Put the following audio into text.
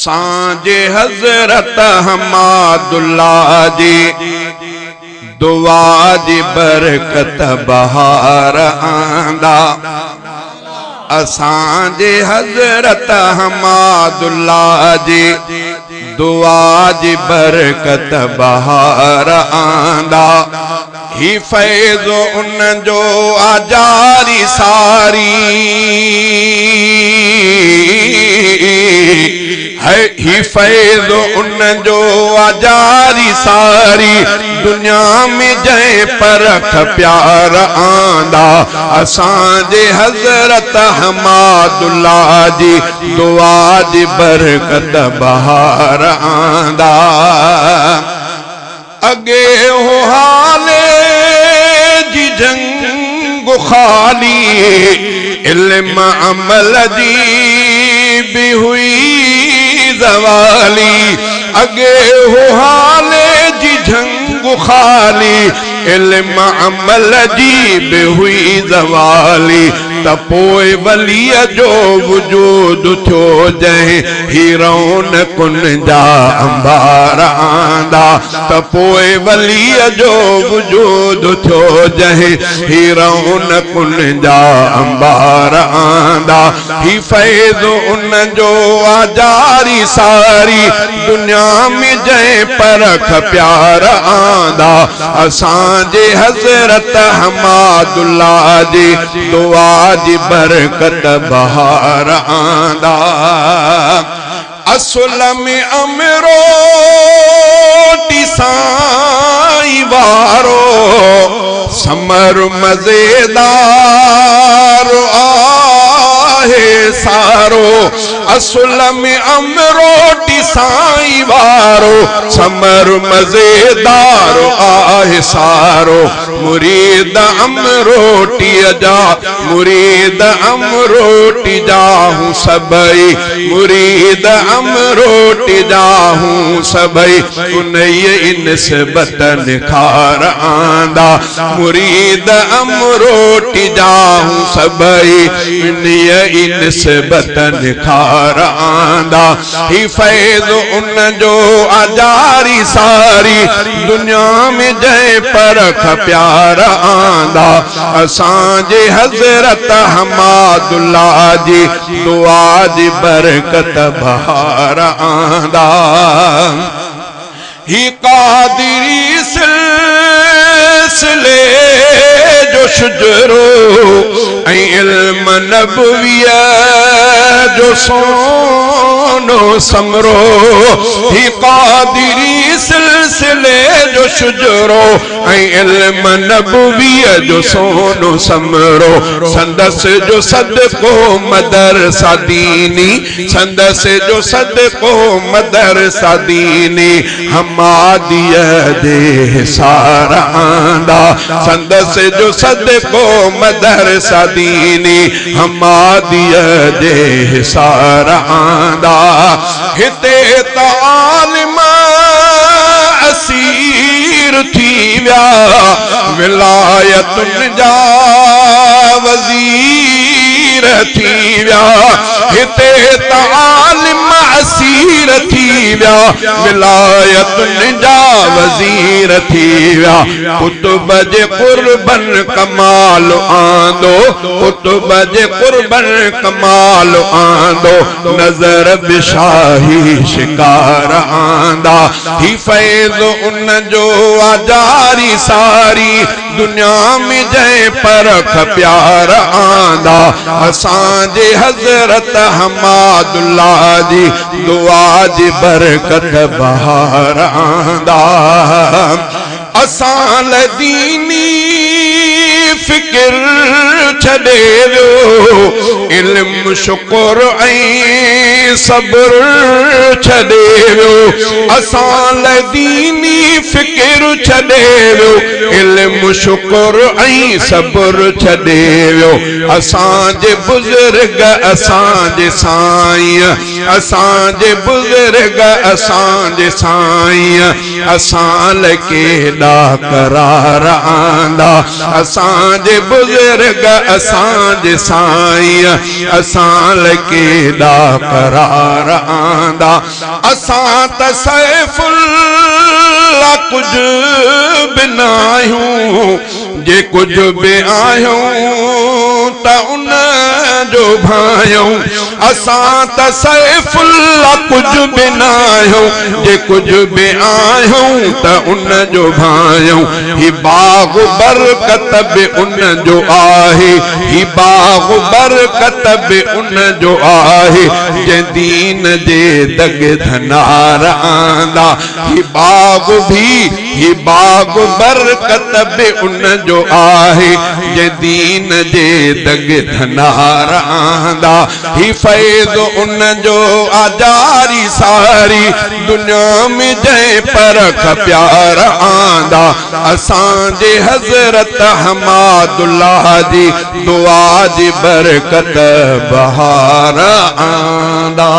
असांजे हज़रत हमादुल्लाह जी दुआ जी बरकत बहार आंदा। असांजे हज़रत हमादुल्लाह जी दुआ जी बरकत बहार आंदा। ही फैज़ उन जो आजारी सारी है। ही फैज़ उन जो आजारी सारी दुनिया में जय परख प्यार आंदा। असांजे हज़रत हमादुल्लाह जी दुआ जी बरकत बहार आंदा। अगे हो हाले जी जंग खाली इल्म अमल जी भी हुई ज़वाली। अगे हो हाले जी जंग खाली इल्म अमल जी भी हुई ज़वाली। तपोए वलीअ जो वजूद थो जंहिं हीरोन कुन जा अंबार आंदा। तपोए वलीअ जो वजूद थो जंहिं हीरोन कुन जा अंबार आंदा। ही फैज़ उन जो आजारी सारी दुनिया में जंहिं परख प्यार आंदा। असांजे हज़रत हमादुल्लाह जी दुआ जी बरकत बहार आंदा। असुल में अमरोटी साई वारो समर मज़ेदार आहे सारो। असुल में अमरोटी साई वारो समर मज़ेदार आहे सारो। मुरीद अमरोटी जा मुरीद अमरोटी जाहूं सबई मुरीद अमरोटी जाहूं सबई उनई निस्बत निखार आंदा। मुरीद अमरोटी जाहूं सबई उनई निस्बत निखार आंदा। ही फैज़ उन जो आजारी सारी दुनिया में जय परख प्यार आंदा। असांजे हज़रत हमादुल्लाह जी दुआ जी बरकत बहार आंदा। ही कादिरी सिलसिले जो शुजरो ऐं इल्म नबविया जो सोनो समरो। ही कादिरी सिलसिले जो शुजरो ऐं इल्म नबविया जो सोनो समरो। संदस जो सदको मदरसा दीनी संदस जो सदको मदरसा दीनी हमादिया दे सारा आंदा। संदस जो सदको मदरसा दीनी हमादिया दे सारा आंदा। हिते तालिम असीर थी विया विलायतुन जा वज़ीर थी विया। हिते तालिम असीर थी विया विलायतुन जा वज़ीर थी विया। कुतुब जे कुर्बन कमाल आंदो कुतुब जे कुर्बन कमाल आंदो नजर बिशाही शिकार आंदा। ही फैज़ उन जो आजारी सारी दुनिया में जय परख प्यार आंदा। असांजे हज़रत हमादुल्लाह जी दुआ जी बरकत बहार आंदा। असां दीनी फिक्र छॾे वियो इल्म शुक्र ऐं सब्र छॾे वियो। असां दीनी फिक्र छॾे वियो इल्म शुक्र ऐं सब्र छॾे वियो। असांजे बुज़ुर्ग असांजे साईं असांजे बुज़ुर्ग असांजे साईं असां केॾा करार आंदा। असांजे बुज़ुर्ग असांजे साईं असां केॾा करार धनार आंदा असां त सैफुल्लाह कुछ बिना आहियूं जे कुछ भी आहियूं त उन जो भायूं असां त सैफुल्लाह कुछ बिना आहियूं जे कुछ भी आहियूं त उन जो भायूं ही बाग बरकत भी उन जो आहे ही बाग बरकत भी उन जो आहे जे दीन जे दग धनार आंदा ही बाग बरकत भी उन जो आहे जे दीन जे दग धनार आंदा ही फैज़ उन जो आजारी सारी दुनिया में जय परख प्यार आंदा असां जे हज़रत हमादुल्लाह जी दुआ जी बरकत बहार आंदा।